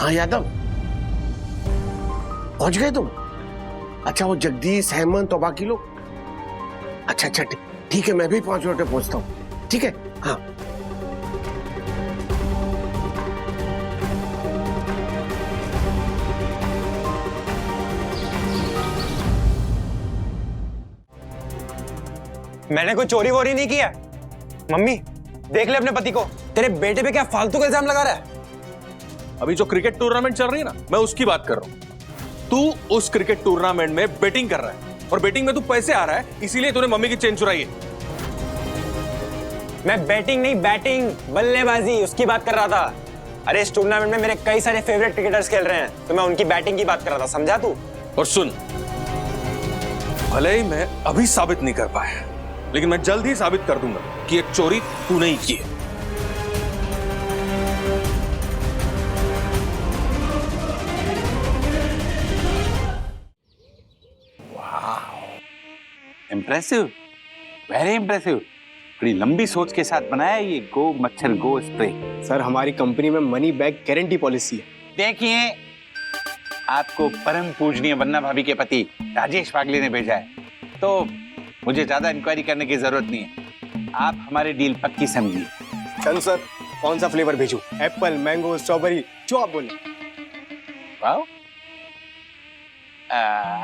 हाँ यादव, पहुंच गए तुम? अच्छा, वो जगदीश, हेमंत और बाकी लोग? अच्छा अच्छा, ठीक है, मैं भी 5 मिनट में पहुंचता हूँ। ठीक है, हाँ। मैंने कोई चोरी वोरी नहीं किया। मम्मी देख ले अपने पति को, तेरे बेटे पे क्या फालतू का इल्जाम लगा रहा है। अभी जो क्रिकेट टूर्नामेंट चल रही है ना, मैं उसकी बात कर रहा हूं। तू उस क्रिकेट टूर्नामेंट में बेटिंग कर रहा है और बेटिंग में तू पैसे आ रहा है, इसीलिए तूने मम्मी की चेन चुराई है। मैं बैटिंग नहीं, बैटिंग बल्लेबाजी उसकी बात कर रहा था। अरे इस टूर्नामेंट में मेरे कई सारे फेवरेट क्रिकेटर्स खेल रहे हैं, तो मैं उनकी बैटिंग की बात कर रहा था, समझा तू? और सुन, भले ही मैं अभी साबित नहीं कर पाया, लेकिन मैं जल्द ही साबित कर दूंगा कि एक चोरी तू नहीं की है। Impressive, very impressive. बड़ी लंबी सोच के साथ बनाया ये गो मच्छर गो स्प्रे। सर, हमारी कंपनी में मनी बैक गारंटी पॉलिसी है। देखिए, आपको परम पूजनीय वन्ना भाभी के पति राजेश वागले ने भेजा है, तो मुझे ज्यादा इंक्वायरी करने की जरूरत नहीं है। आप हमारी डील पक्की समझिए। चल सर, कौन सा फ्लेवर भेजूं? एप्पल, मैंगो, स्ट्रॉबेरी, जो आप बोले। वाह,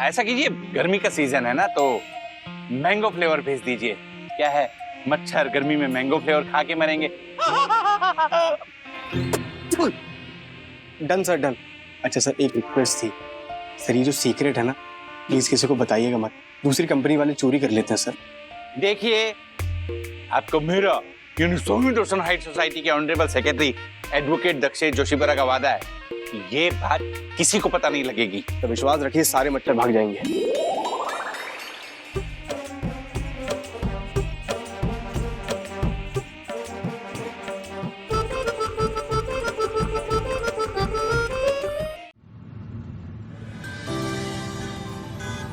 ऐसा कीजिए, गर्मी का सीजन है ना, तो मैंगो फ्लेवर भेज दीजिए। क्या है, मच्छर गर्मी में मैंगो फ्लेवर खा के मरेंगे। Done sir, done. अच्छा सर, एक रिक्वेस्ट थी सर, ये जो सीक्रेट है ना, प्लीज किसी को बताइएगा मत, दूसरी कंपनी वाले चोरी कर लेते हैं सर। देखिए, आपको मेरा यानी सोमी रोशन हाइट सोसाइटी के honourable secretary advocate Dakshesh Joshipura का वादा है, ये बात किसी को पता नहीं लगेगी। तो विश्वास रखिए, सारे मच्छर भाग जाएंगे।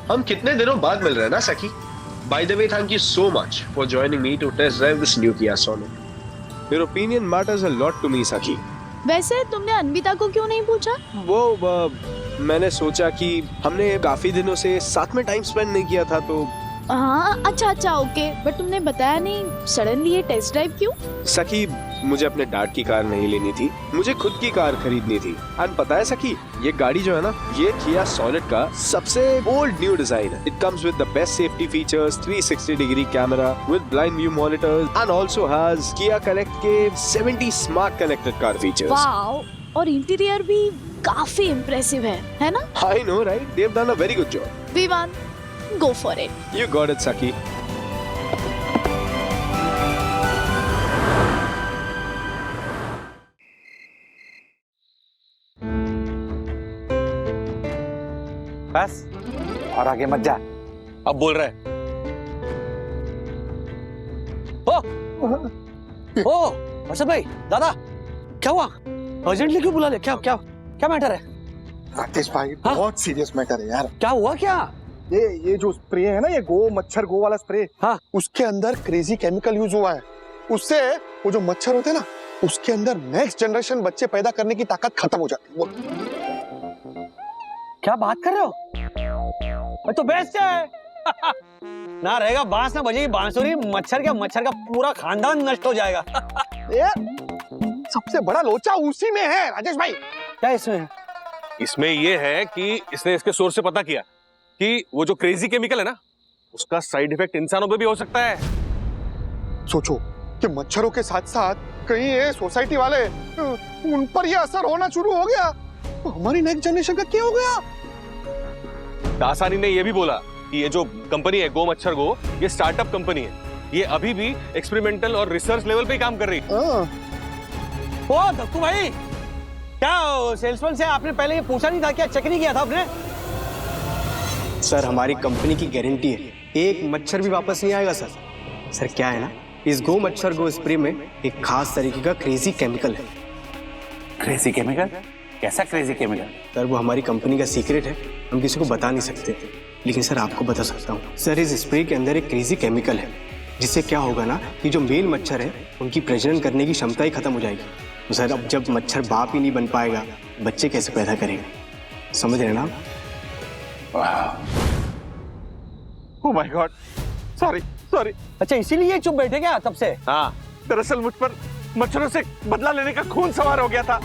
हम कितने दिनों बाद मिल रहे हैं ना सखी? By the way, thank you so much for joining me to test drive this new Kia Sonet. Your opinion matters a lot to me, सखी। वैसे तुमने अन्विता को क्यों नहीं पूछा? मैंने सोचा कि हमने काफी दिनों से साथ में टाइम स्पेंड नहीं किया था, तो हाँ, अच्छा ओके, बट तुमने बताया नहीं सडनली ये टेस्ट ड्राइव क्यों? सखी, मुझे अपने डैड की कार नहीं लेनी थी, मुझे खुद की कार खरीदनी थी। एंड पता है सखी, ये गाड़ी जो है ना, ये Kia Sonet का सबसे बोल्ड न्यू डिजाइन है। It comes with the best safety features, 360 degree camera with blind view monitors and also has Kia Connect के 70 smart connected car features. Wow, और इंटीरियर भी काफी इम्प्रेसिव है ना? I know right, they have done a very good job. We want go for it. You got it, Saki. बस, और आगे मत जा। अब बोल रहा है। ओ हर्षद भाई, दादा क्या हुआ? अर्जेंटली क्यों बुला ले? क्या क्या क्या मैटर है? राकेश भाई, बहुत सीरियस मैटर है यार। क्या हुआ? क्या ये जो स्प्रे है ना, ये गो मच्छर गो वाला स्प्रे, हाँ, उसके अंदर क्रेजी केमिकल यूज हुआ है। उससे वो जो मच्छर होते हैं ना, उसके अंदर नेक्स्ट जनरेशन बच्चे पैदा करने की ताकत खत्म हो जाती है। क्या बात कर रहे हो? तो बेस्ट है। ना रहेगा बांस, ना बजेगी बांसुरी, मच्छर का पूरा खानदान नष्ट हो जाएगा। ये सबसे बड़ा लोचा उसी में है राजेश भाई। क्या इसमें है? इसमें यह है कि इसने इसके सोर्स से पता किया कि वो जो क्रेजी केमिकल है ना, उसका साइड इफेक्ट इंसानों पे भी हो सकता है। सोचो कि मच्छरों के साथ साथ कहीं ये सोसाइटी वाले, उन पर ये असर होना शुरू हो गया, तो हमारी नेक्स्ट जनरेशन का क्या हो गया? दासानी ने यह भी बोला कि ये जो कंपनी है गो मच्छर गो, ये स्टार्टअप कंपनी है। ये अभी भी एक्सपेरिमेंटल और रिसर्च लेवल पे ही काम कर रही है। ओ धक्कू भाई, क्या सेल्समैन से आपने पहले ये पूछा नहीं था? क्या चेक नहीं किया था आपने? सर, हमारी कंपनी की गारंटी है, एक मच्छर भी वापस नहीं आएगा सर। सर क्या है ना, इस गो मच्छर गो स्प्रे में एक खास तरीके का क्रेजी केमिकल है। Crazy chemical? कैसा क्रेजी केमिकल? सर, वो हमारी कंपनी का सीक्रेट है, हम किसी को बता नहीं सकते, लेकिन सर आपको बता सकता हूँ। सर, इस स्प्रे के अंदर एक क्रेजी केमिकल है, जिससे क्या होगा ना कि जो मेल मच्छर है, उनकी प्रजनन करने की क्षमता ही खत्म हो जाएगी। सर अब जब मच्छर बाप ही नहीं बन पाएगा, बच्चे कैसे पैदा करेंगे? समझ रहे हैं ना आप? Oh my God, sorry sorry. अच्छा इसीलिए चुप बैठे क्या तब से? हाँ, दरअसल मुझ पर मच्छरों से बदला लेने का खून सवार हो गया था,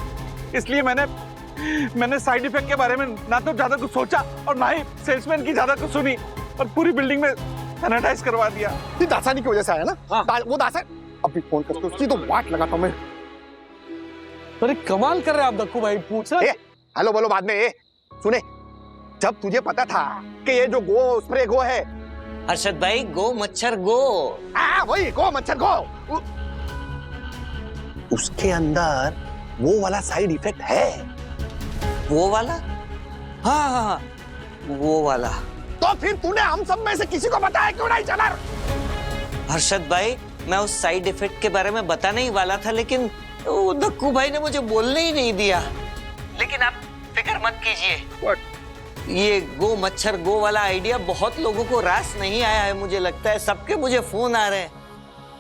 इसलिए मैंने साइड इफेक्ट के बारे में ना तो ज्यादा कुछ सोचा और ना ही सेल्समैन की ज्यादा कुछ सुनी और पूरी बिल्डिंग में सैनिटाइज करवा दिया। ये दासानी की वजह से आया ना? हाँ। वो दासा अभी फोन करके उसकी तो वाट लगाता हूं मैं। अरे कमाल कर रहे हैं आप दक्कू भाई, पूछ रहे। हेलो बोलो बाद में। सुने, जब तुझे पता था कि ये जो गो स्प्रे गो है, हर्षद भाई, गो मच्छर गो। वही गो मच्छर गो, उसके अंदर वो वाला साइड इफेक्ट है। वो वाला? हाँ हाँ हाँ, वो वाला। तो फिर तूने हम सब में से किसी को बताया क्यों नहीं? चला हर्षद भाई, मैं उस साइड इफेक्ट के बारे में बताने ही वाला था, लेकिन वो दक्कू भाई ने मुझे बोलने ही नहीं दिया। लेकिन आप फिक्र मत कीजिए, ये गो मच्छर गो वाला आइडिया बहुत लोगों को रास नहीं आया है। मुझे लगता है सबके मुझे फोन आ रहे हैं,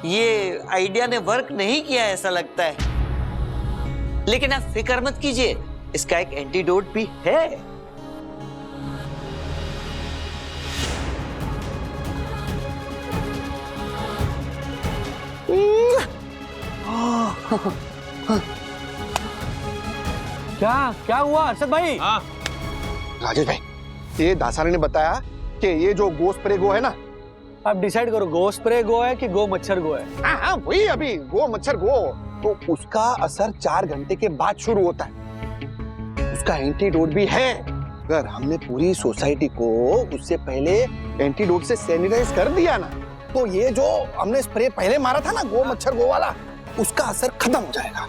ये आइडिया ने वर्क नहीं किया ऐसा लगता है। लेकिन आप फिक्र मत कीजिए, इसका एक एंटीडोट भी है। क्या हुआ हर्षद भाई? हाँ, राजेश भाई, ये दासानी ने बताया कि ये जो गो स्प्रे गो है ना, आप डिसाइड करो, गो स्प्रे गो है कि गो मच्छर गो है? हाँ वही अभी गो मच्छर गो, तो उसका असर 4 घंटे के बाद शुरू होता है। उसका एंटीडोट भी है। अगर हमने पूरी सोसाइटी को उससे पहले एंटीडोट से सैनिटाइज कर दिया ना, तो ये जो हमने स्प्रे पहले मारा था ना गो मच्छर गो वाला, उसका असर खत्म हो जाएगा।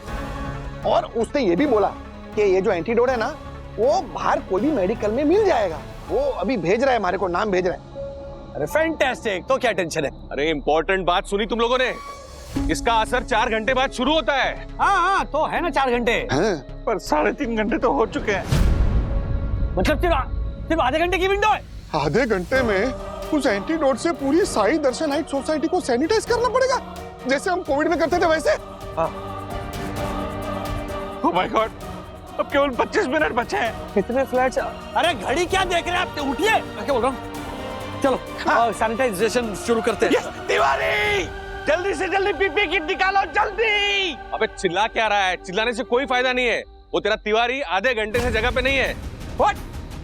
और उसने ये भी बोला कि ये जो एंटीडोट है ना, वो बाहर कोई भी मेडिकल में मिल जाएगा। वो अभी भेज रहा है, हमारे को नाम भेज रहा है। अरे फैंटास्टिक, तो क्या टेंशन है? अरे इंपॉर्टेंट बात सुनी तुम लोगों ने, इसका असर 4 घंटे बाद शुरू होता है। हाँ तो है ना 4 घंटे, हाँ। पर 3.5 घंटे तो हो चुके हैं। मतलब सिर्फ आधे घंटे की विंडो है। आधे घंटे में उस एंटीडोट से पूरी साई दर्शन हाइट सोसाइटी को सैनिटाइज करना पड़ेगा, जैसे हम कोविड में करते थे वैसे। ओह माय गॉड, अब केवल 25 मिनट बचे हैं। कितने फ्लैट्स? अरे घड़ी क्या देख रहे हैं आप? उठिए, मैं क्या बोल रहा हूँ। चलो सैनिटाइजेशन शुरू करते हैं। तिवारी, जल्दी से जल्दी पीपी किट निकालो, जल्दी। अबे चिल्ला क्या रहा है? चिल्लाने से कोई फायदा नहीं है। वो तेरा तिवारी आधे घंटे से जगह पे नहीं है। What?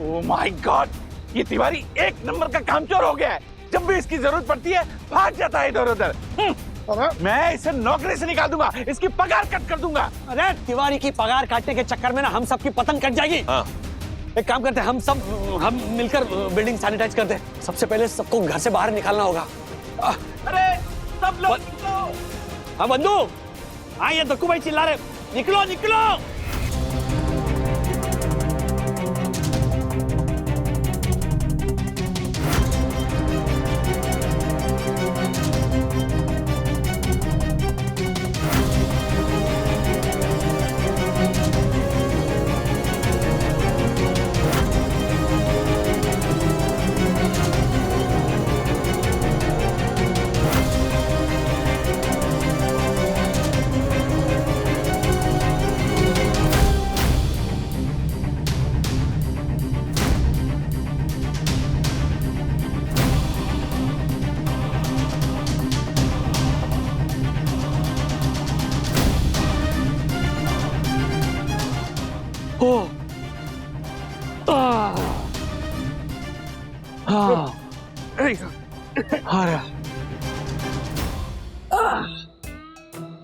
Oh my God! ये तिवारी एक नंबर का कामचोर हो गया है। जब भी इसकी जरूरत पड़ती है भाग जाता है इधर उधर। मैं इसे नौकरी से निकाल दूंगा, इसकी पगार कट कर दूंगा। अरे तिवारी की पगार काटने के चक्कर में ना हम सबकी पतंग कट जाएगी। हाँ। एक काम करते हैं, हम मिलकर बिल्डिंग सैनिटाइज करते हैं। सबसे पहले सबको घर से बाहर निकालना होगा। अरे सब लोग निकलो। हाँ बंधु, हाँ ये दक्कू भाई चिल्ला रहे, निकलो निकलो।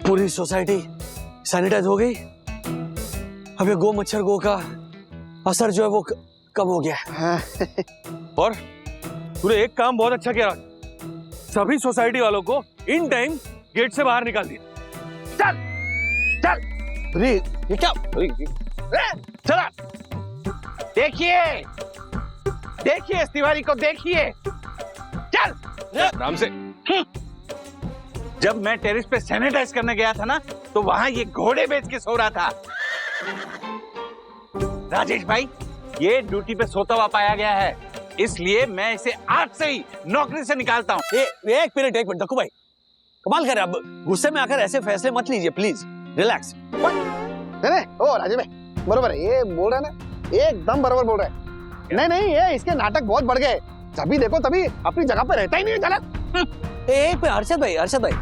पूरी सोसाइटी सैनिटाइज हो गई। अब ये गो मच्छर गो का असर जो है वो कम हो गया है। और तूने एक काम बहुत अच्छा किया, सभी सोसाइटी वालों को इन टाइम गेट से बाहर निकाल दिया। चल चल। अरे ये क्या? चला, देखिए देखिए इस तिवारी को देखिए। चल आराम से। जब मैं टेरेस पे सैनिटाइज करने गया था ना, तो वहां ये घोड़े बेच के सो रहा था। राजेश भाई, ये ड्यूटी पे सोता हुआ पाया गया है, इसलिए मैं इसे आज से ही नौकरी से निकालता हूँ। एक मिनट दक्कू भाई, कमाल कर रहे हैं। अब गुस्से में आकर ऐसे फैसले मत लीजिए प्लीज, रिलैक्स। नहीं ओ राजीव भाई बरोबर है, ये बोल रहे हैं ना एकदम बरोबर बोल रहे हैं। नहीं नहीं ये इसके नाटक बहुत बढ़ गए, जब देखो तभी अपनी जगह पे रहता ही नहीं है झलक। हर्षद भाई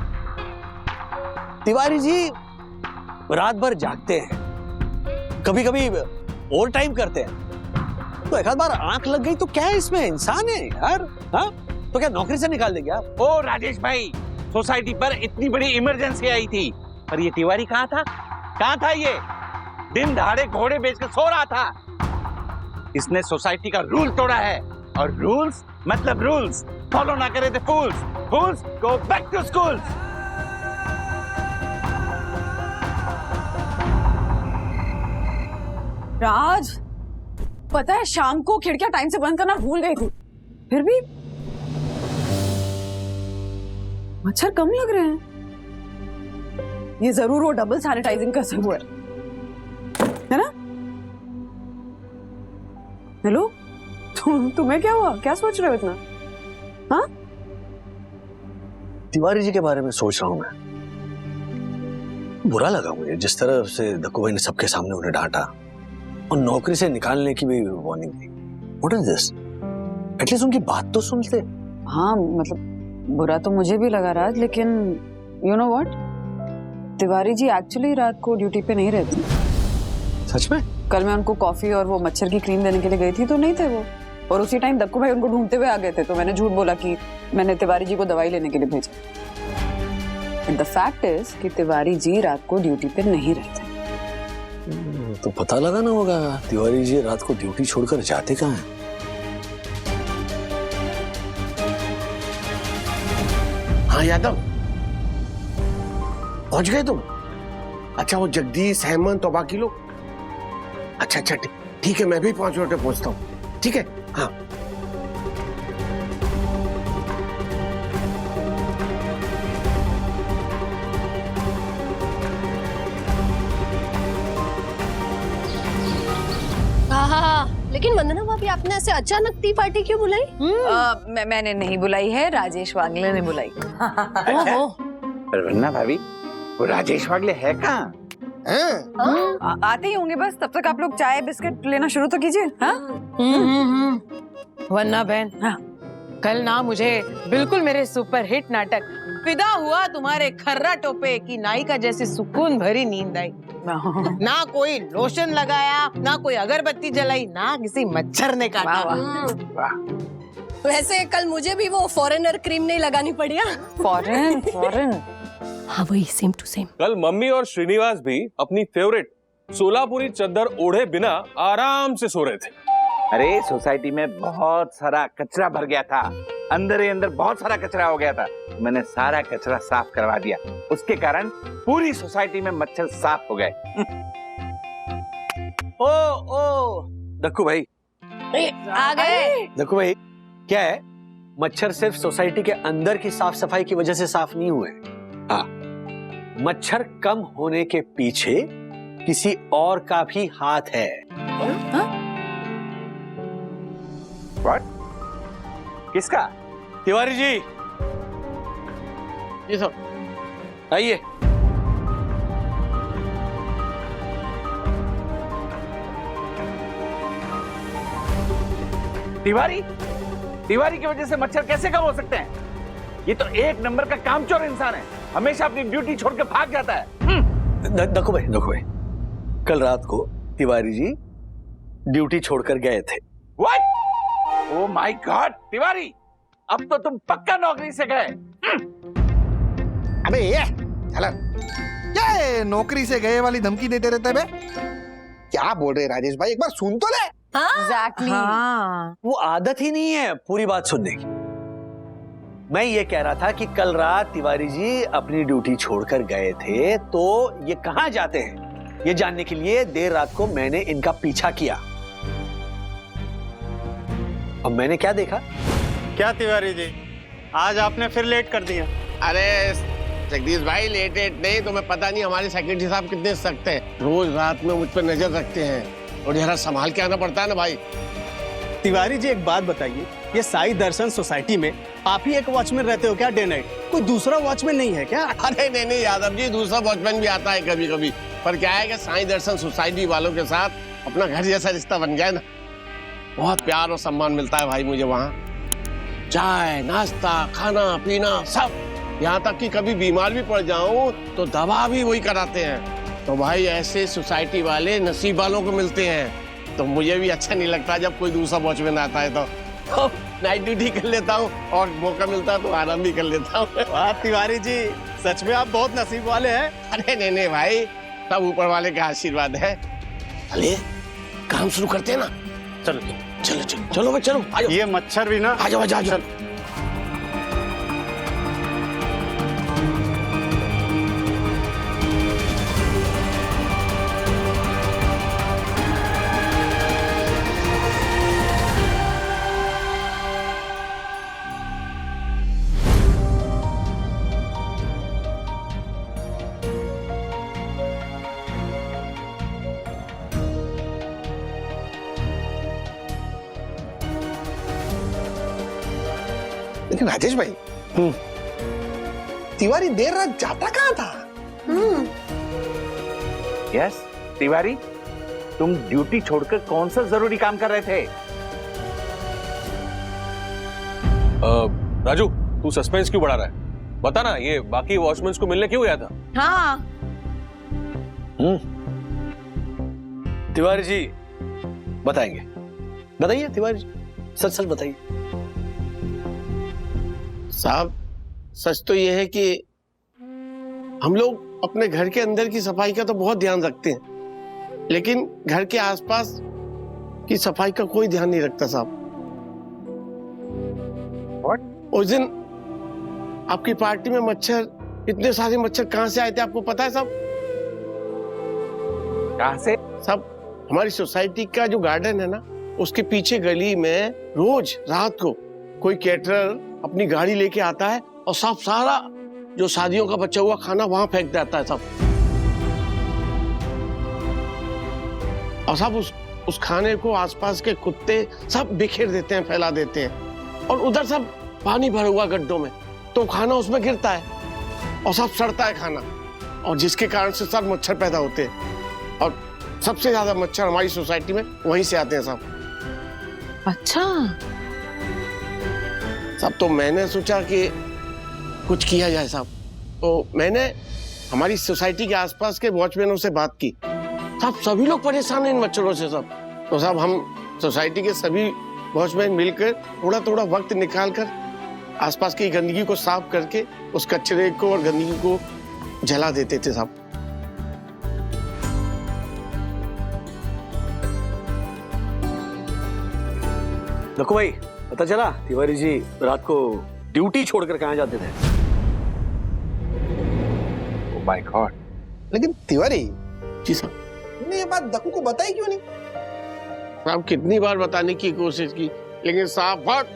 तिवारी जी रात भर जागते हैं, कभी कभी ओवर टाइम करते हैं, तो एक आध बार आंख लग गई तो क्या है, इसमें इंसान है यार। हाँ तो क्या नौकरी से निकाल देंगे आप? ओ राजेश भाई, सोसाइटी पर इतनी बड़ी इमरजेंसी आई थी और ये तिवारी कहाँ था ये? दिन दहाड़े घोड़े बेच के सो रहा था। इसने सोसाइटी का रूल तोड़ा है, और रूल्स मतलब रूल्स फॉलो ना करे तो फूल्स गो बैक टू स्कूल। राज, पता है शाम को खिड़कियां टाइम से बंद करना भूल गई थी, फिर भी मच्छर कम लग रहे हैं। ये जरूर वो डबल सैनिटाइजिंग का असर हुआ है ना? हेलो, तुम्हें क्या हुआ? क्या सोच रहे हो इतना? हाँ, तिवारी जी के बारे में सोच रहा हूं मैं। बुरा लगा मुझे जिस तरह से दक्कू भाई ने सबके सामने उन्हें डांटा और नौकरी से निकालने की भी warning the. What is this? At least उनकी बात तो सुनते। हाँ मतलब बुरा तो मुझे भी लगा राज, लेकिन you know what, Tiwari ji actually रात को ड्यूटी पे नहीं रहते। सच में? कल मैं उनको कॉफी और वो मच्छर की क्रीम देने के लिए गई थी तो नहीं थे वो, और उसी टाइम दक्कू भाई उनको ढूंढते हुए आ गए थे, तो मैंने झूठ बोला कि मैंने तिवारी जी को दवाई लेने के लिए भेजा। द फैक्ट इज कि तिवारी जी रात को ड्यूटी पे नहीं रहते। तो पता लगाना होगा तिवारी जी रात को ड्यूटी छोड़कर जाते कहाँ हैं? हाँ यादव, पहुंच गए तुम? अच्छा वो जगदीश, हेमंत और बाकी लोग? अच्छा ठीक है, मैं भी 5 मिनट में पहुंचता हूँ। ठीक है, हाँ। लेकिन वंदना भाभी, आपने ऐसे अचानक टी पार्टी क्यों बुलाई? मैंने नहीं बुलाई है, राजेश वागले ने बुलाई। वंदना भाभी, वो राजेश वागले है कहाँ? आते ही होंगे बस, तब तक आप लोग चाय बिस्किट लेना शुरू तो कीजिए। वन्ना बहन, हाँ, कल ना मुझे बिल्कुल मेरे सुपरहिट नाटक फिदा हुआ तुम्हारे खर्रा टोपे की नायिका जैसी सुकून भरी नींद आई। ना कोई लोशन लगाया, ना कोई अगरबत्ती जलाई, ना किसी मच्छर ने काटा। वैसे कल मुझे भी वो फॉरेनर क्रीम नहीं लगानी पड़ी। फॉरेन हाँ वही, सेम टू सेम। कल मम्मी और श्रीनिवास भी अपनी फेवरेट सोलापुरी चद्दर ओढ़े बिना आराम से सो रहे थे। अरे सोसाइटी में बहुत सारा कचरा भर गया था, अंदर ही अंदर बहुत सारा कचरा हो गया था, मैंने सारा कचरा साफ करवा दिया, उसके कारण पूरी सोसाइटी में मच्छर साफ हो गए। ओ दक्कू भाई आ गए। दक्कू भाई, क्या है, मच्छर सिर्फ सोसाइटी के अंदर की साफ सफाई की वजह से साफ नहीं हुए। मच्छर कम होने के पीछे किसी और का भी हाथ है। What? किसका? तिवारी जी, ये सब आइए। तिवारी की वजह से मच्छर कैसे कम हो सकते हैं? ये तो एक नंबर का कामचोर इंसान है, हमेशा अपनी ड्यूटी छोड़ के भाग जाता है। दक्कू भाई, कल रात को तिवारी जी ड्यूटी छोड़कर गए थे। What? Oh my God, Tiwari, अब तो तुम पक्का नौकरी से गए। अबे ये नौकरी से गए वाली धमकी देते रहते बे? क्या बोल रहे राजेश भाई, एक बार सुन तो ले। Exactly. हाँ। वो आदत ही नहीं है पूरी बात सुनने की। मैं ये कह रहा था कि कल रात तिवारी जी अपनी ड्यूटी छोड़कर गए थे, तो ये कहाँ जाते हैं ये जानने के लिए देर रात को मैंने इनका पीछा किया। अब मैंने क्या देखा? क्या तिवारी जी, आज आपने फिर लेट कर दिया? अरे जगदीश भाई, लेट नहीं, तुम्हें पता नहीं हमारे सेक्रेटरी साहब कितने सख्त हैं, रोज रात में मुझ पर नजर रखते हैं और जरा संभाल के आना पड़ता है ना भाई। तिवारी जी एक बात बताइए, ये साई दर्शन सोसाइटी में आप ही एक वॉचमैन रहते हो क्या डे नाइट? कोई दूसरा वॉचमैन नहीं है क्या? अरे नहीं यादव जी, दूसरा वॉचमैन भी आता है कभी कभी, पर क्या है कि साईं दर्शन सोसाइटी वालों के साथ अपना घर जैसा रिश्ता बन गया ना। बहुत प्यार और सम्मान मिलता है भाई मुझे वहाँ। चाय, नाश्ता, खाना पीना सब, यहाँ तक कि कभी बीमार भी पड़ जाऊं तो दवा भी वही कराते हैं। तो भाई ऐसे सोसाइटी वाले नसीब वालों को मिलते हैं। तो मुझे भी अच्छा नहीं लगता जब कोई दूसरा वॉचमैन आता है तो नाइट ड्यूटी कर लेता हूँ और मौका मिलता है तो आराम भी कर लेता हूँ। वाह तिवारी जी, सच में आप बहुत नसीब वाले हैं। अरे नहीं भाई, सब ऊपर वाले का आशीर्वाद है। चलिए काम शुरू करते हैं ना। चलो चलो चलो चलो भाई चलो। आ जाओ। ये मच्छर भी ना, आ जाओ आ जाओ आ जाओ। लेकिन राजेश भाई, तिवारी देर रात जाता कहाँ था? यस तिवारी, तुम ड्यूटी छोड़कर कौन सा जरूरी काम कर रहे थे? राजू, तू सस्पेंस क्यों बढ़ा रहा है? बता ना, ये बाकी वॉचमैन को मिलने क्यों गया था? हाँ तिवारी जी बताएंगे। बताइए तिवारी जी, सच सच बताइए। साहब सच तो ये है कि हम लोग अपने घर के अंदर की सफाई का तो बहुत ध्यान रखते हैं, लेकिन घर के आसपास की सफाई का कोई ध्यान नहीं रखता साहब। उस दिन आपकी पार्टी में मच्छर, इतने सारे मच्छर कहां से आए थे आपको पता है साहब? कहां से? साहब हमारी सोसाइटी का जो गार्डन है ना, उसके पीछे गली में रोज रात को कोई कैटरर अपनी गाड़ी लेके आता है और सब सारा जो शादियों का बचा हुआ खाना वहां फेंक देता है सब। और सब उस खाने को आसपास के कुत्ते सब बिखेर देते हैं, फैला देते हैं। और उधर सब पानी भरा हुआ गड्ढों में, तो खाना उसमें गिरता है और सब सड़ता है खाना, और जिसके कारण से सब मच्छर पैदा होते हैं। और सबसे ज्यादा मच्छर हमारी सोसाइटी में वहीं से आते हैं साहब। अच्छा साहब, तो मैंने सोचा कि कुछ किया जाए साहब। तो मैंने हमारी सोसाइटी के आसपास के वॉचमैनों से बात की। साहब सभी लोग परेशान हैं इन मच्छरों से साहब। तो साहब हम सोसाइटी के सभी वॉचमैन मिलकर थोड़ा थोड़ा वक्त निकालकर आसपास की गंदगी को साफ करके उस कचरे को और गंदगी को जला देते थे साहब। देखो भाई, पता चला तिवारी जी रात को ड्यूटी छोड़कर कहाँ जाते थे? Oh my God. लेकिन तिवारी जी साहब, तुमने ये बात दक्कू को बताई क्यों नहीं? साहब कितनी बार बताने की कोशिश की, लेकिन साहब बहुत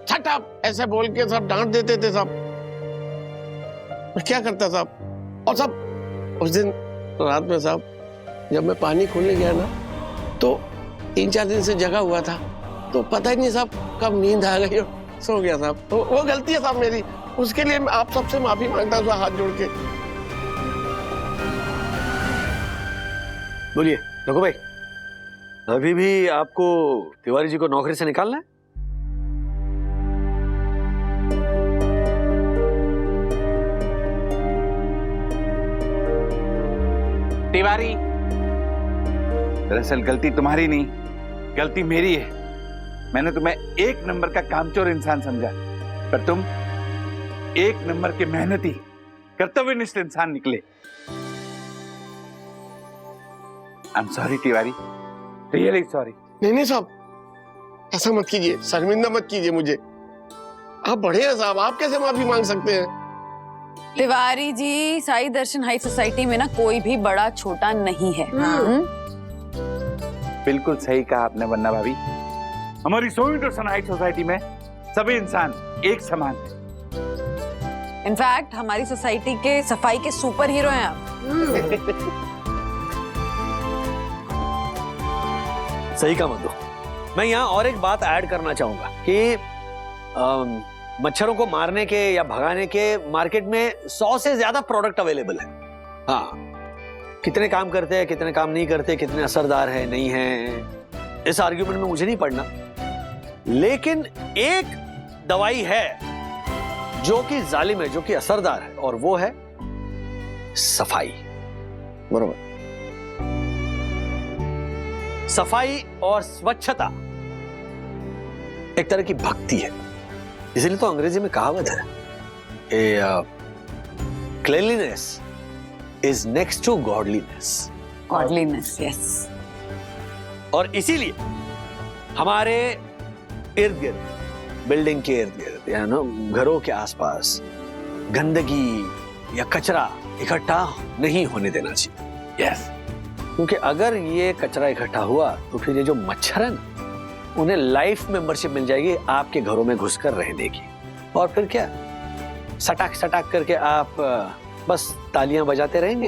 शट अप ऐसे बोल के सब डांट देते थे साहब। क्या करता साहब। और साहब उस दिन रात में साहब जब मैं पानी खोलने गया ना, तो 3-4 दिन से जगा हुआ था, तो पता ही नहीं साहब कब नींद आ गई और सो गया साहब। तो वो गलती है साहब मेरी, उसके लिए मैं आप सबसे माफी मांगता हूँ हाथ जोड़ के। बोलिए देखो भाई, अभी भी आपको तिवारी जी को नौकरी से निकालना है? तिवारी, दरअसल गलती तुम्हारी नहीं, गलती मेरी है। मैंने तुम्हें 1 नंबर का कामचोर इंसान समझा, पर तुम 1 नंबर के मेहनती कर्तव्यनिष्ठ इंसान निकले। I am sorry Tiwari, really sorry. नहीं साहब, ऐसा मत कीजिए, शर्मिंदा मत कीजिए मुझे। आप बड़े हैं साहब, आप कैसे माफी मांग सकते हैं? तिवारी जी, साई दर्शन हाई सोसाइटी में ना कोई भी बड़ा छोटा नहीं है। बिल्कुल सही कहा आपने वन्ना भाभी। हमारी साई दर्शन हाई सोसाइटी में सभी इंसान एक समान है। इनफैक्ट हमारी सोसाइटी के सफाई के सुपर हीरो हैं आप। सही का मत दो। मैं यहाँ और एक बात ऐड करना चाहूंगा कि मच्छरों को मारने के या भगाने के मार्केट में 100 से ज्यादा प्रोडक्ट अवेलेबल है। हाँ, कितने काम करते हैं, कितने काम नहीं करते, कितने असरदार है नहीं है, इस आर्ग्यूमेंट में मुझे नहीं पढ़ना। लेकिन एक दवाई है जो कि जालिम है, जो कि असरदार है, और वो है सफाई। बरोबर। सफाई और स्वच्छता एक तरह की भक्ति है, इसलिए तो अंग्रेजी में कहावत है, cleanliness is next to godliness. Godliness, yes. और इसीलिए हमारे इर्द गिर्द, बिल्डिंग के इर्द गिर्द या ना घरों के आसपास गंदगी या कचरा इकट्ठा नहीं होने देना चाहिए। यस। क्योंकि अगर ये कचरा इकट्ठा हुआ तो फिर ये जो मच्छर है ना, उन्हें लाइफ मेंबरशिप मिल जाएगी आपके घरों में घुसकर रहने की। और फिर क्या, सटाक सटाक करके आप बस तालियां बजाते रहेंगे।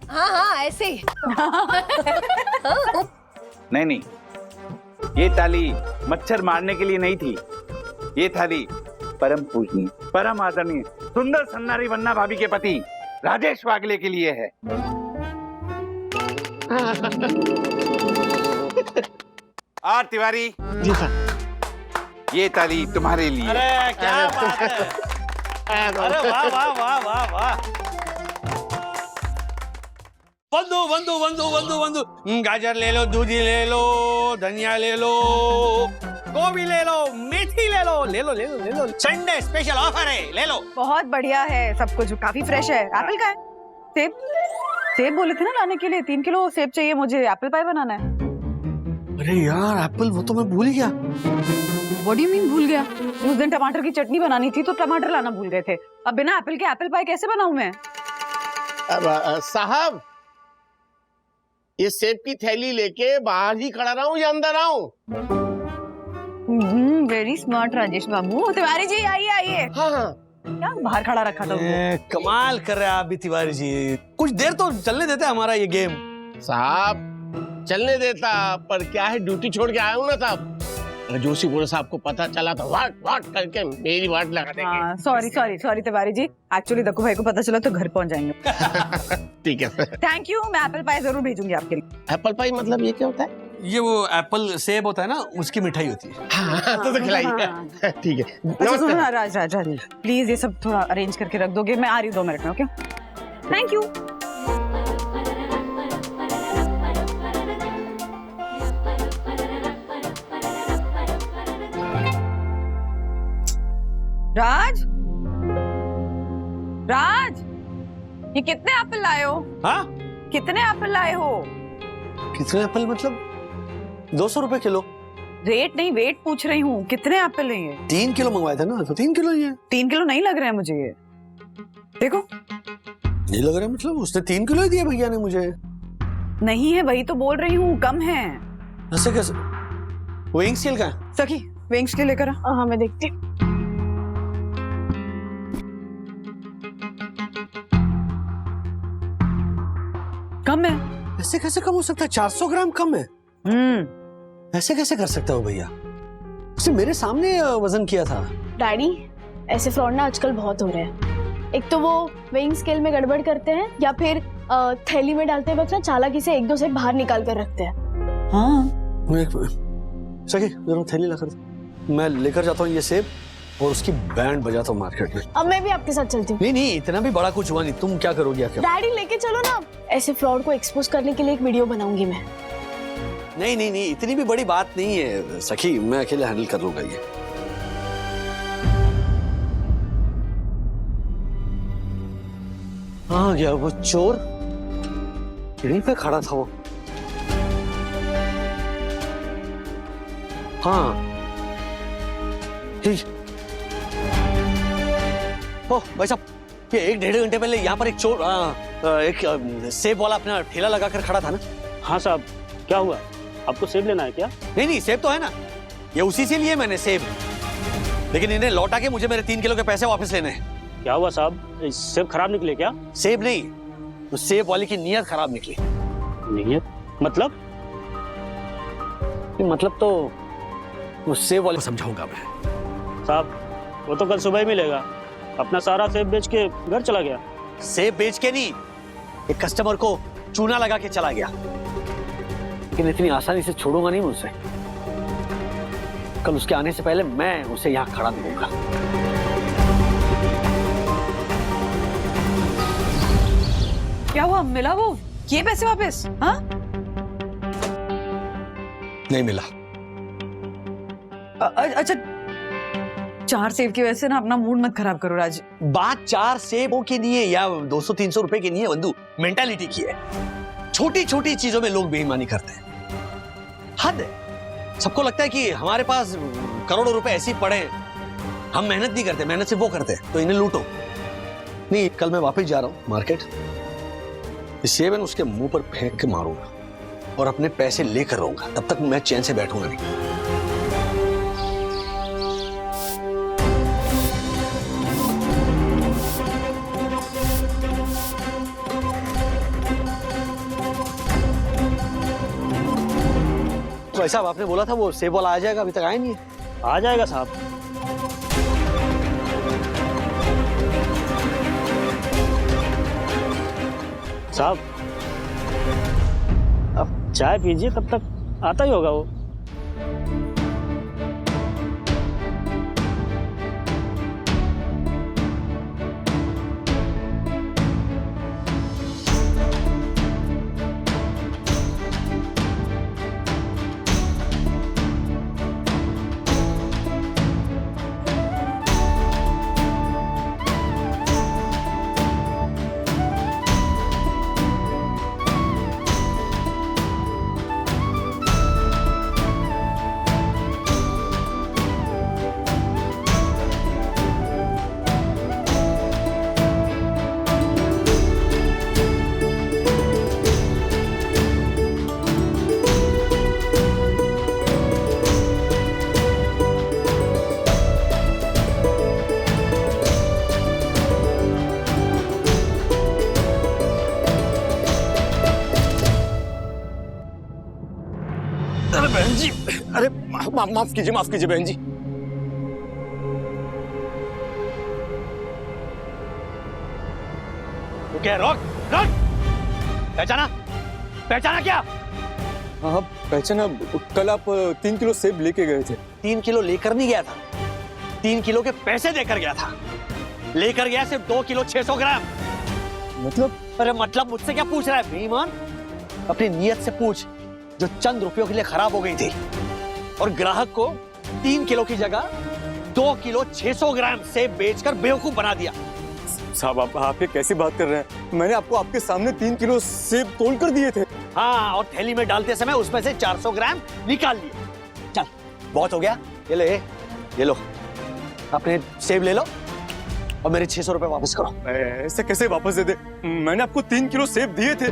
हाँ ऐसे ही। नहीं, ये ताली मच्छर मारने के लिए नहीं थी। ये थाली परम पूजनीय, परम आदरणीय, सुंदर सन्नारी वन्ना भाभी के पति राजेश वागले के लिए है। आर तिवारी जी सर। ये ताली तुम्हारे लिए। अरे क्या बात है, अरे वाह वाह वाह वाह वाह। बंधु बंधु बंधु बंधु बंधु, गाजर ले लो, दूधी ले लो, धनिया ले लो, गोभी ले लो, मेथी ले लो, ले लो ले लो ले लो, संडे स्पेशल ऑफर है, ले लो। बहुत बढ़िया है सब कुछ, काफी फ्रेश है। एप्पल का है? सेब? सेब बोले थे ना लाने के लिए, 3 किलो सेब चाहिए मुझे, एप्पल पाई बनाना है। अरे यार एप्पल, वो तो मैं भूल ही गया। What do you mean भूल गया? उस दिन टमाटर की चटनी बनानी थी तो टमाटर लाना भूल गए थे। अब बिना एप्पल के एप्पल पाई कैसे बनाऊं मैं? साहब, ये सेब की थैली लेके बाहर ही खड़ा रहूं या अंदर आऊं? वेरी स्मार्ट राजेश बाबू। तिवारी जी आइए आइए। हाँ। क्या बाहर खड़ा रखा था वो? कमाल कर रहे हैं आप भी तिवारी जी, कुछ देर तो चलने देते हमारा ये गेम। साहब चलने देता, पर क्या है, ड्यूटी छोड़ के आया हूँ ना साहब। जोशी बोले साहब को पता चला तो वाट करके मेरी वाट लगा देंगे। सॉरी तिवारी जी, एक्चुअली दक्कू भाई को पता चला तो घर पहुंच जाएंगे। ठीक है। थैंक यू, मैं एप्पल पाई जरूर भेजूंगी आपके लिए। एप्पल पाई मतलब ये क्या होता है? ये वो एप्पल सेब होता है ना, उसकी मिठाई होती है। हाँ, तो खिलाइए। ठीक है। अच्छा सुनो ना राज प्लीज ये सब थोड़ा अरेंज करके रख दोगे, मैं आ रही हूँ 2 मिनट में। Okay, thank you. राज, ये कितने एप्पल लाए हो? हाँ? कितने एप्पल लाए हो? कितने एप्पल मतलब 200 रुपए किलो। रेट नहीं वेट पूछ रही हूँ, कितने एप्पल हैं ये? 3 किलो मंगवाए थे ना, तो 3 किलो ही है। 3 किलो नहीं लग रहे हैं मुझे ये, देखो। नहीं लग रहा मतलब, उसने 3 किलो ही दिया भैया ने मुझे। नहीं है, वही तो बोल रही हूँ, कम है। ऐसे कैसे? वेइंग स्केल का है? सखी वेइंग स्केल लेकर आ। हाँ मैं देखती हूँ। कम है। ऐसे कैसे कम हो सकता है? 400 ग्राम कम है। ऐसे कैसे कर सकता हो भैया? उसने मेरे सामने वजन किया था। डैडी, ऐसे फ्रॉड ना आजकल बहुत हो रहे हैं। एक तो वो वेइंग स्केल में गड़बड़ करते हैं, या फिर थैली में डालते वक्त ना चालाकी से 1-2 सेब बाहर निकाल कर रखते हैं। हाँ। सखी जरा थैली ला कर दो, मैं लेकर जाता हूँ ये सेब और उसकी बैंड बजाता हूँ मार्केट में। अब मैं भी आपके साथ चलती हूँ। नहीं, इतना भी बड़ा कुछ हुआ नहीं, तुम क्या करोगी आखिर? डैडी लेके चलो ना, ऐसे फ्रॉड को एक्सपोज करने के लिए एक वीडियो बनाऊंगी मैं। नहीं, इतनी भी बड़ी बात नहीं है सखी, मैं अकेले हैंडल कर लूंगा ये। आ गया वो चोर, यहीं पे खड़ा था वो। हाँ ठीक। ओ भाई साहब, ये 1-1.5 घंटे पहले यहाँ पर एक चोर एक सेब वाला अपना ठेला लगाकर खड़ा था ना? हाँ साहब, क्या हुआ? आपको सेब लेना है क्या? नहीं, सेब तो है ना, ये उसी से लिए मैंने सेब, लेकिन इन्हें लौटा के मुझे मेरे 3 किलो के पैसे वापस लेने हैं। क्या हुआ साहब, सेब खराब निकले क्या? सेब नहीं, तो सेब वाले की नीयत खराब निकली। नीयत मतलब? मतलब तो वो सेब वाले को समझाऊंगा मैं। साहब वो तो कल सुबह ही मिलेगा। अपना सारा सेब बेच के घर चला गया। सेब बेच के नहीं, एक कस्टमर को चूना लगा के चला गया। लेकिन इतनी आसानी से छोड़ूंगा नहीं मैं उसे। कल उसके आने से पहले मैं उसे यहाँ खड़ा मिलूंगा। क्या हुआ, मिला वो ये पैसे वापस? हाँ नहीं मिला। अच्छा, 4 सेब की वजह से ना अपना मूड मत खराब करो राज। बात 4 सेबों के लिए या 200-300 रुपए की नहीं है बंधु, मेंटालिटी की है। छोटी छोटी चीजों में लोग बेईमानी करते हैं, हद है। सबको लगता है कि हमारे पास करोड़ों रुपए ऐसे ही पड़े हैं, हम मेहनत नहीं करते, मेहनत से वो करते हैं, तो इन्हें लूटो। नहीं, कल मैं वापस जा रहा हूँ मार्केट, इस सेब उसके मुंह पर फेंक के मारूंगा और अपने पैसे लेकर रहूंगा। तब तक मैं चैन से बैठूंगा नहीं। भाई साहब, आपने बोला था वो सेब वाला आ जाएगा, अभी तक आया नहीं है। आ जाएगा साहब। साहब अब चाय पीजिए, तब तक आता ही होगा वो। अरे बहन जी, अरे माफ कीजिए बहन जी। क्या रोक पहचाना क्या? हाँ पहचाना, कल आप 3 किलो सेब लेके गए थे। 3 किलो लेकर नहीं गया था, 3 किलो के पैसे देकर गया था। लेकर गया सिर्फ 2 किलो 600 ग्राम। मतलब? अरे मतलब मुझसे क्या पूछ रहा है बेईमान? अपनी नीयत से पूछ, जो चंद रुपयों के लिए खराब हो गई थी। और ग्राहक को 3 किलो की जगह 2 किलो 600 ग्राम सेब बेचकर बेवकूफ बना दिया। साहब आप ये कैसी बात कर रहे हैं? मैंने आपको आपके सामने 3 किलो सेब तोल कर दिए थे। हाँ, और थैली में डालते समय उसमें से 400 ग्राम निकाल लिए। चल, बहुत हो गया, ये लो अपने सेब ले लो और मेरे 600 रुपए वापस करो। ऐसे कैसे वापस दे दे? मैंने आपको 3 किलो सेब दिए थे,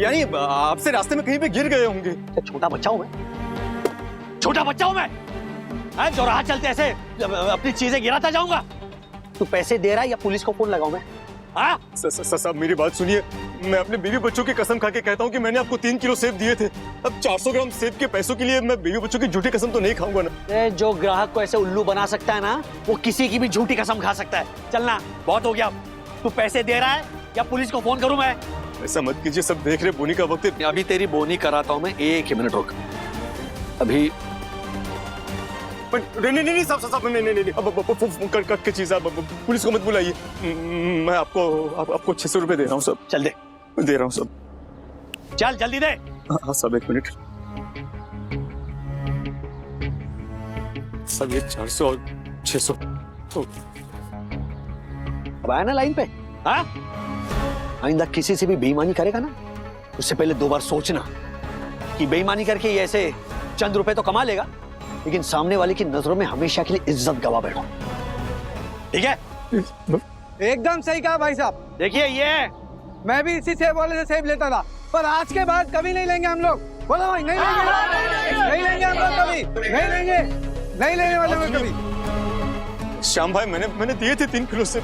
यानी आपसे रास्ते में कहीं पे गिर गए होंगे। छोटा बच्चा हूं मैं, जो राह चलते ऐसे अपनी चीजें गिराता जाऊंगा? तू पैसे दे रहा है या पुलिस को फोन लगाऊं मैं? हाँ? साहब मेरी बात सुनिए, मैं अपने बीवी बच्चों की कसम खा के कहता हूँ कि मैंने आपको 3 किलो सेब दिए थे। अब 400 ग्राम सेब के पैसों के लिए मैं बीवी बच्चों की झूठी कसम तो नहीं खाऊंगा ना। जो ग्राहक को ऐसे उल्लू बना सकता है ना, वो किसी की भी झूठी कसम खा सकता है। चलना, बहुत हो गया। तू पैसे दे रहा है या पुलिस को फोन करूं मैं? ऐसा मत कीजिए, सब देख रहे, बोनी का वक्त है। अभी तेरी बोनी कराता हूं मैं, 1 मिनट रुक। अभी नहीं साहब नहीं, अब कट के चीज, आप पुलिस को मत बुलाइए। मैं आपको 600 रुपए दे रहा हूँ सब। चल दे रहा हूँ सब। चल जल्दी दे। हाँ साहब, 1 मिनट। सब ये 400 और 600 अब आया ना लाइन पे। हाँ, आइंदा किसी से भी बेईमानी करेगा ना, उससे पहले 2 बार सोचना कि बेईमानी करके ये ऐसे चंद रुपए तो कमा लेगा, लेकिन सामने वाले की नजरों में हमेशा के लिए इज्जत गवा बैठो। ठीक है? एकदम सही कहा भाई साहब। देखिए, ये मैं भी इसी सेब वाले से सेब लेता था, पर आज के बाद कभी नहीं लेंगे हम लोग। बोलो भाई, नहीं लेंगे हम लोग कभी, नहीं लेने वाले हम कभी। श्याम भाई, मैंने दिए थे 3 किलो सेब।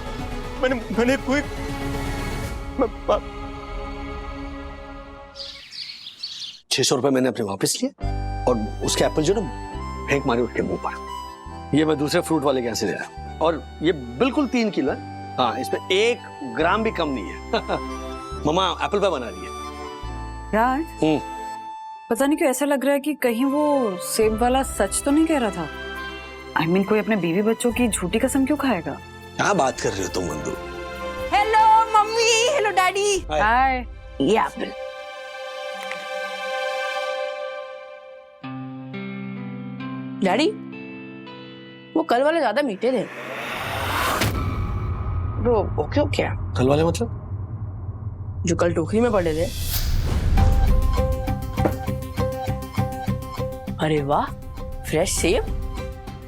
मैंने कोई 600 रुपए मैंने अपने वापस लिए और उसके एप्पल जो ना फेंक मारे उसके मुंह पर। ये मैं दूसरे फ्रूट वाले के यहाँ से ले रहा हूँ। और ये बिल्कुल 3 किलो है। हाँ, इसमें 1 ग्राम भी कम नहीं है। मम्मा एप्पल पाई बना रही है। यार पता नहीं क्यों ऐसा लग रहा है कि कहीं वो सेब वाला सच तो नहीं कह रहा था। I mean, कोई अपने बीवी बच्चों की झूठी कसम क्यों खाएगा? क्या बात कर रही हो तुम Mandu? Hello mummy, hello daddy. Hi. ये एप्पल। डैडी, वो कल वाले ज्यादा मीठे थे। वो ओके ओके। कल वाले मतलब? जो कल टोकरी में पड़े थे। अरे वाह, फ्रेश सेब।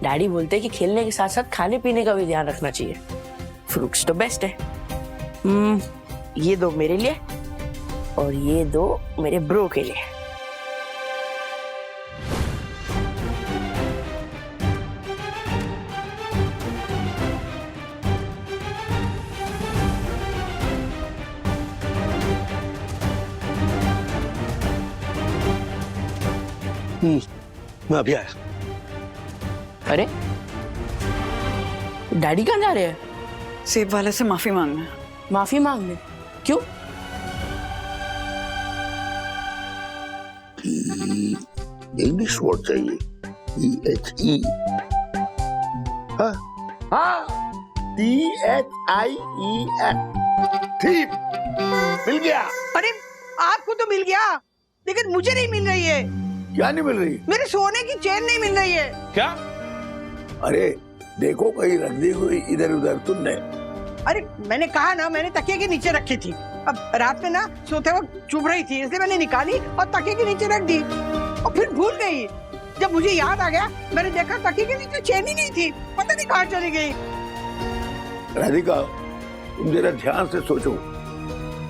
डैडी बोलते हैं कि खेलने के साथ साथ खाने पीने का भी ध्यान रखना चाहिए। फ्रूट्स तो बेस्ट है। ये 2 मेरे लिए और ये 2 मेरे ब्रो के लिए। मैं अभी आया। अरे डैडी कहाँ जा रहे हैं? सेब वाले से माफी मांगना। माफी मांगने? क्यों? इंग्लिश वर्ड चाहिए। EHE। हाँ, THIEF। ठीक, मिल गया। अरे आपको तो मिल गया, लेकिन मुझे नहीं मिल रही है। क्या नहीं मिल रही? मेरे सोने की चेन नहीं मिल रही है। क्या? अरे देखो, कहीं रख दी हुई इधर उधर तुमने। अरे मैंने कहा ना, मैंने तकिए के नीचे रखी थी। अब रात में ना सोते वक्त चुभ रही थी, इसलिए मैंने निकाली और तकिए के नीचे रख दी और फिर भूल गई। जब मुझे याद आ गया, मैंने देखा तकिए के नीचे चेन ही नहीं थी। पता नहीं कहाँ चली गई। राधिका, तुम जरा ध्यान से सोचो,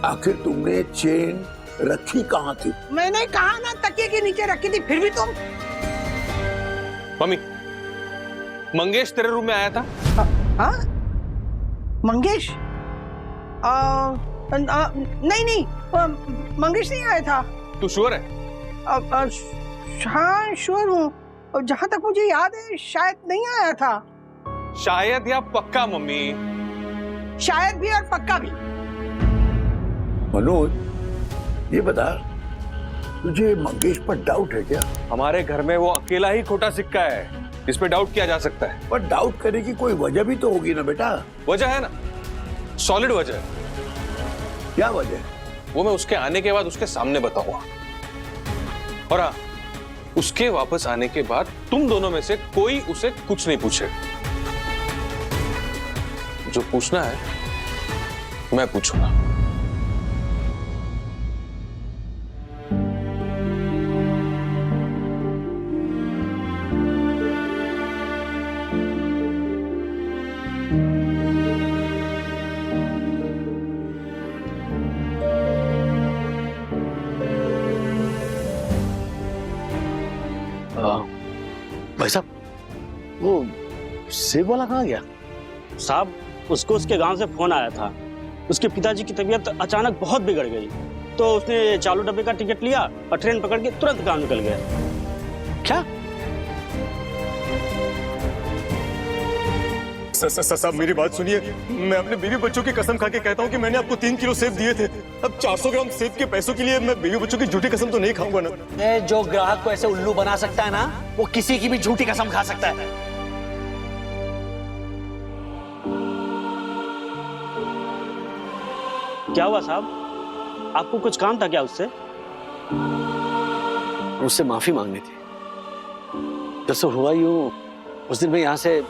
आखिर तुमने चेन रखी कहाँ थी? मैंने कहा ना तकिए के नीचे रखी थी, फिर भी तुम। मम्मी, मंगेश तेरे रूम में आया था? हाँ? मंगेश? नहीं, मंगेश नहीं आया था। तू श्योर है? हाँ श्योर हूँ, और जहाँ तक मुझे याद है शायद नहीं आया था। शायद या पक्का मम्मी? शायद भी और पक्का भी। मनोज, ये बता, तुझे मंगेश पर डाउट है क्या? हमारे घर में वो अकेला ही खोटा सिक्का है, इस पे डाउट किया जा सकता है। पर डाउट करने की कोई वजह भी तो होगी ना बेटा। वजह है ना, सॉलिड वजह है। क्या वजह? वो मैं उसके आने के बाद उसके सामने बताऊंगा। और हाँ, उसके वापस आने के बाद तुम दोनों में से कोई उसे कुछ नहीं पूछे। जो पूछना है मैं पूछूंगा। भाई साहब, वो सेब वाला कहाँ गया? साहब, उसको उसके गांव से फोन आया था। उसके पिताजी की तबीयत अचानक बहुत बिगड़ गई, तो उसने चालू डब्बे का टिकट लिया और ट्रेन पकड़ के तुरंत गांव निकल गया। क्या? साहब मेरी बात सुनिए, मैं अपने बीवी बच्चों की कसम खा के कहता हूँ कि मैंने आपको 3 किलो सेब दिए थे। अब 400 ग्राम सेब के पैसों के लिए मैं बीवी बच्चों की झूठी कसम तो नहीं खाऊंगा ना। जो ग्राहक को ऐसे उल्लू बना सकता है ना, वो किसी की भी झूठी कसम खा सकता है। क्या हुआ साहब, आपको कुछ काम था क्या उससे? उससे माफी मांगनी थी। जैसे हुआ यूं, उस दिन मैं यहाँ से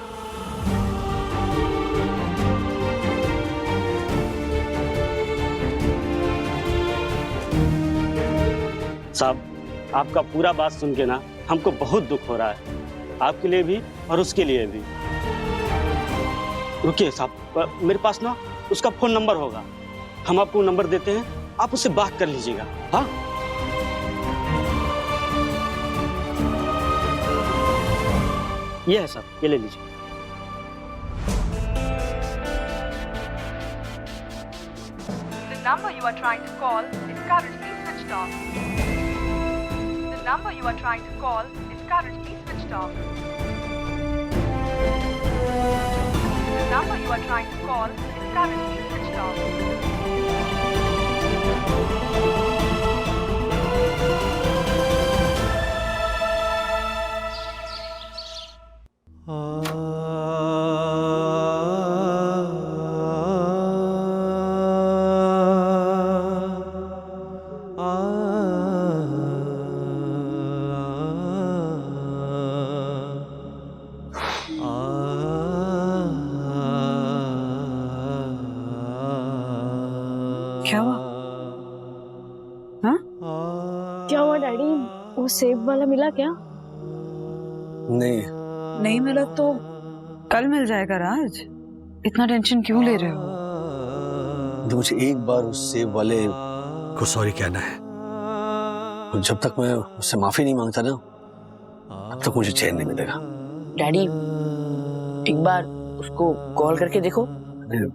साहब, आपका पूरा बात सुन के ना हमको बहुत दुख हो रहा है, आपके लिए भी और उसके लिए भी। रुकिए साहब, मेरे पास ना उसका फोन नंबर होगा, हम आपको नंबर देते हैं, आप उससे बात कर लीजिएगा। हाँ, ये है साहब, ये ले लीजिए। The number you are trying to call is currently switched off. The number you are trying to call is currently switched off. number you are trying to call is currently switched off. क्या हुआ? हाँ? क्या हुआ daddy? वो सेब वाला मिला क्या? नहीं मिला तो कल मिल जाएगा राज। इतना टेंशन क्यों ले रहे हो? तो मुझे एक बार उस सेब वाले को सॉरी कहना है। और जब तक मैं उससे माफी नहीं मांगता ना, तब तक मुझे चैन नहीं मिलेगा। डैडी एक बार उसको कॉल करके देखो। मैंने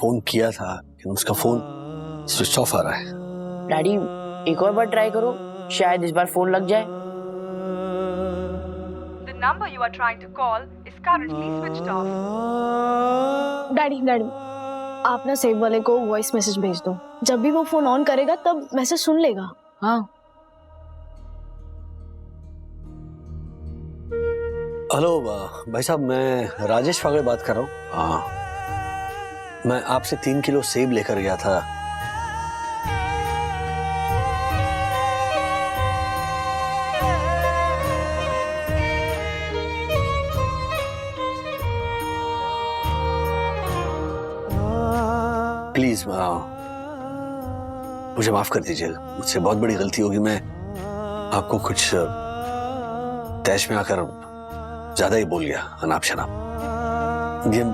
फोन किया था लेकिन उसका फोन स्विच ऑफ आ रहा है। डैडी एक और बार ट्राई करो, शायद इस बार फोन लग जाए। The number you are trying to call is currently switched off. Daddy आप ना सेब वाले को वॉइस मैसेज भेज दो। जब भी वो फोन ऑन करेगा तब मैसेज सुन लेगा। हाँ। हेलो भाई साहब, मैं राजेश फागड़े बात कर रहा हूँ। मैं आपसे 3 किलो सेब लेकर गया था। प्लीज मुझे माफ कर दीजिए, मुझसे बहुत बड़ी गलती होगी। मैं आपको कुछ तैश में आकर ज्यादा ही बोल गया, अनाप शनाप। ये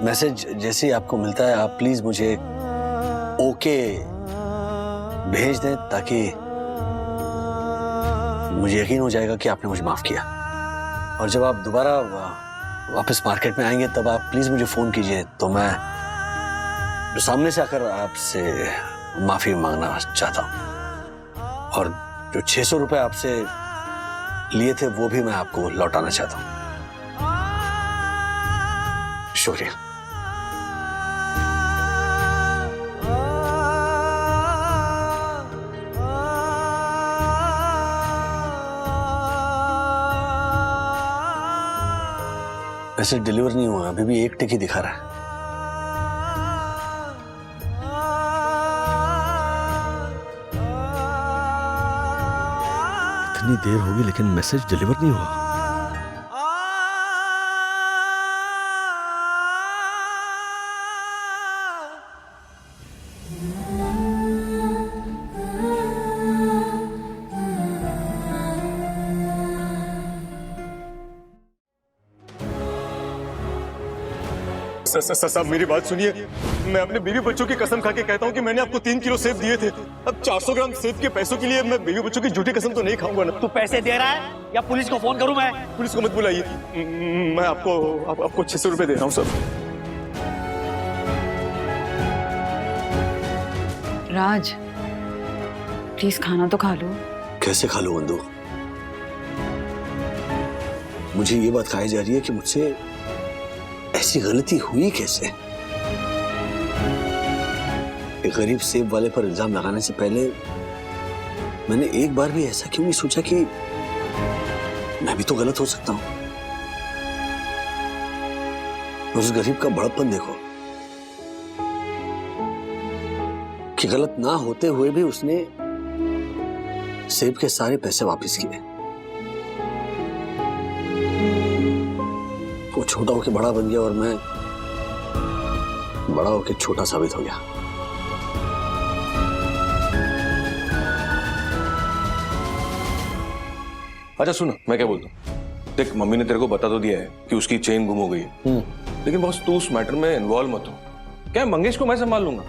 मैसेज जैसे ही आपको मिलता है आप प्लीज मुझे ओके भेज दें, ताकि मुझे यकीन हो जाएगा कि आपने मुझे माफ किया। और जब आप दोबारा वापस मार्केट में आएंगे तब आप प्लीज मुझे फोन कीजिए, तो मैं सामने से आकर आपसे माफी मांगना चाहता हूं। और जो 600 रुपए आपसे लिए थे वो भी मैं आपको लौटाना चाहता हूं। शुक्रिया। वैसे डिलीवर नहीं हुआ, अभी भी 1 टिक ही दिखा रहा है। इतनी देर होगी लेकिन मैसेज डिलीवर नहीं हुआ। साहब मेरी बात सुनिए, मैं अपने बीवी बच्चों की कसम खा के कहता हूँ कि मैंने आपको 3 किलो सेब दिए थे। अब 400 ग्राम सेब के पैसों के लिए मैं बीवी बच्चों की झूठी कसम तो नहीं खाऊंगा ना। तू पैसे दे रहा है या पुलिस को फोन करूं मैं? पुलिस को मत बुलाइए, मैं आपको 600 रुपए दे रहा हूँ सर। राज प्लीज खाना तो खा लो। कैसे खा लो बंधु? मुझे ये बात कही जा रही है कि मुझसे ऐसी गलती हुई कैसे? एक गरीब सेब वाले पर इल्जाम लगाने से पहले मैंने एक बार भी ऐसा क्यों नहीं सोचा कि मैं भी तो गलत हो सकता हूं। उस गरीब का बड़प्पन देखो कि गलत ना होते हुए भी उसने सेब के सारे पैसे वापस किए। वो छोटा होके बड़ा बन गया और मैं बड़ा होके छोटा साबित हो गया। अच्छा सुन, मैं क्या बोलता हूँ, देख मम्मी ने तेरे को बता तो दिया है कि उसकी चेन गुम हो गई है, लेकिन बॉस तू उस मैटर में इन्वॉल्व मत हो। क्या मंगेश को मैं संभाल लूंगा,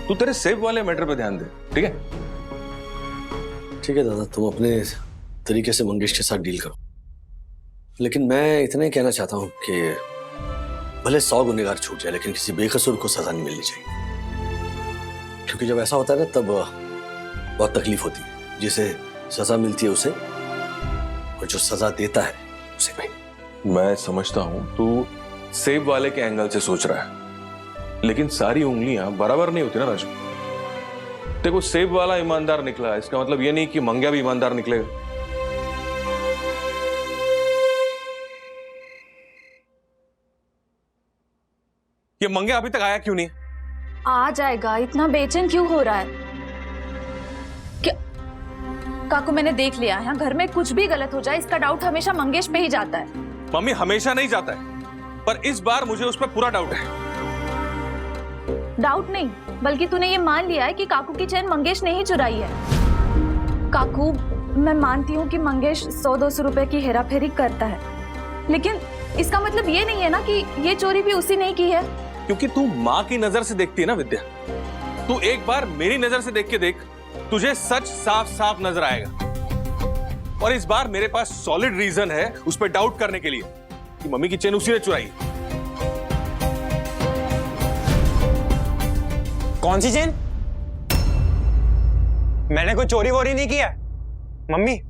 तू तेरे सेब वाले मैटर पे ध्यान दे, ठीक है? ठीक है दादा, तुम अपने तरीके से मंगेश के साथ डील करो, लेकिन मैं इतना ही कहना चाहता हूं कि भले 100 गुनहगार छूट जाए लेकिन किसी बेकसूर को सजा नहीं मिलनी चाहिए। क्योंकि जब ऐसा होता है ना तब बहुत तकलीफ होती है। जिसे सजा मिलती है उसे, और जो सजा देता है उसे नहीं। मैं समझता हूं तू सेब वाले के एंगल से सोच रहा है, लेकिन सारी उंगलियां बराबर नहीं होती ना राजू। देखो, सेब वाला ईमानदार निकला, इसका मतलब ये नहीं कि मंग्या भी ईमानदार निकलेगा। ये मंग्या अभी तक आया क्यों नहीं? आ जाएगा, इतना बेचैन क्यों हो रहा है? क्या काकू, मैंने देख लिया, यहाँ घर में कुछ भी गलत हो जाए इसका डाउट हमेशा मंगेश पे ही जाता है। मम्मी, हमेशा नहीं जाता है, पर इस बार मुझे उस पर पूरा डाउट है। डाउट नहीं, बल्कि तूने ये मान लिया है कि काकू की चेन मंगेश ने ही चुराई है। काकू, मैं मानती हूँ कि मंगेश 100-200 रुपए की हेराफेरी करता है, लेकिन इसका मतलब ये नहीं है ना कि ये चोरी भी उसी ने की है। क्योंकि तू माँ की नजर से देखती है ना विद्या, तू एक बार मेरी नजर से देख के देख, तुझे सच साफ साफ नजर आएगा। और इस बार मेरे पास सॉलिड रीजन है उस पर डाउट करने के लिए कि मम्मी की चेन उसी ने चुराई। कौन सी चेन? मैंने कोई चोरी वोरी नहीं किया। मम्मी,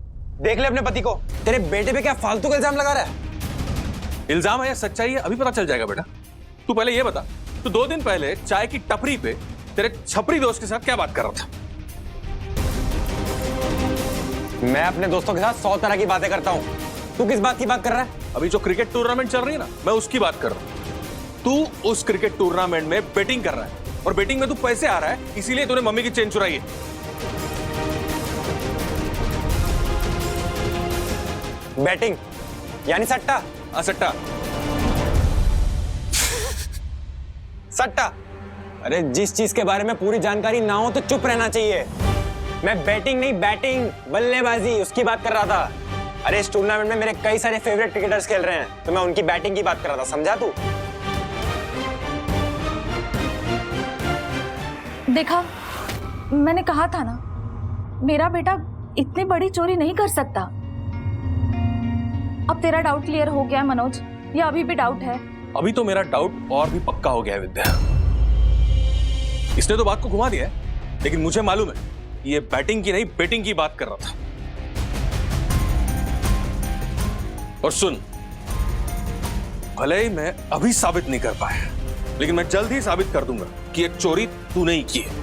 देख ले अपने पति को, तेरे बेटे पे क्या फालतू का इल्जाम लगा रहा है। इल्जाम है या सच्चाई है अभी पता चल जाएगा बेटा। तू पहले ये बता, तू 2 दिन पहले चाय की टपरी पे तेरे छपरी दोस्त के साथ क्या बात कर रहा था? मैं अपने दोस्तों के साथ 100 तरह की बातें करता हूँ। तू किस बात की बात कर रहा है? अभी जो क्रिकेट टूर्नामेंट चल रही है ना, मैं उसकी बात कर रहा हूँ। तू उस क्रिकेट टूर्नामेंट में बैटिंग कर रहा है, और बैटिंग में तू पैसे आ रहा है, इसीलिए तूने मम्मी की चेन चुराई है। बैटिंग यानी सट्टा? सट्टा। सट्टा? अरे जिस चीज के बारे में पूरी जानकारी ना हो तो चुप रहना चाहिए। मैं बैटिंग नहीं, बैटिंग, बल्लेबाजी, उसकी बात कर रहा था। अरे इस टूर्नामेंट में मेरे कई सारे फेवरेट क्रिकेटर्स खेल रहे हैं, तो मैं उनकी बैटिंग की बात कर रहा था, समझा तू? देखा, मैंने कहा था ना, मेरा बेटा इतनी बड़ी चोरी नहीं कर सकता। अब तेरा डाउट क्लियर हो गया है मनोज, या अभी भी डाउट है? अभी तो मेरा डाउट और भी पक्का हो गया है विद्या। इसने तो बात को घुमा दिया है, लेकिन मुझे मालूम है ये बैटिंग की नहीं, बेटिंग की बात कर रहा था। और सुन, भले ही मैं अभी साबित नहीं कर पाया, लेकिन मैं जल्द ही साबित कर दूंगा कि एक चोरी तूने ही की है।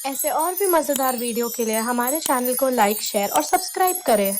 ऐसे और भी मजेदार वीडियो के लिए हमारे चैनल को लाइक, शेयर और सब्सक्राइब करें।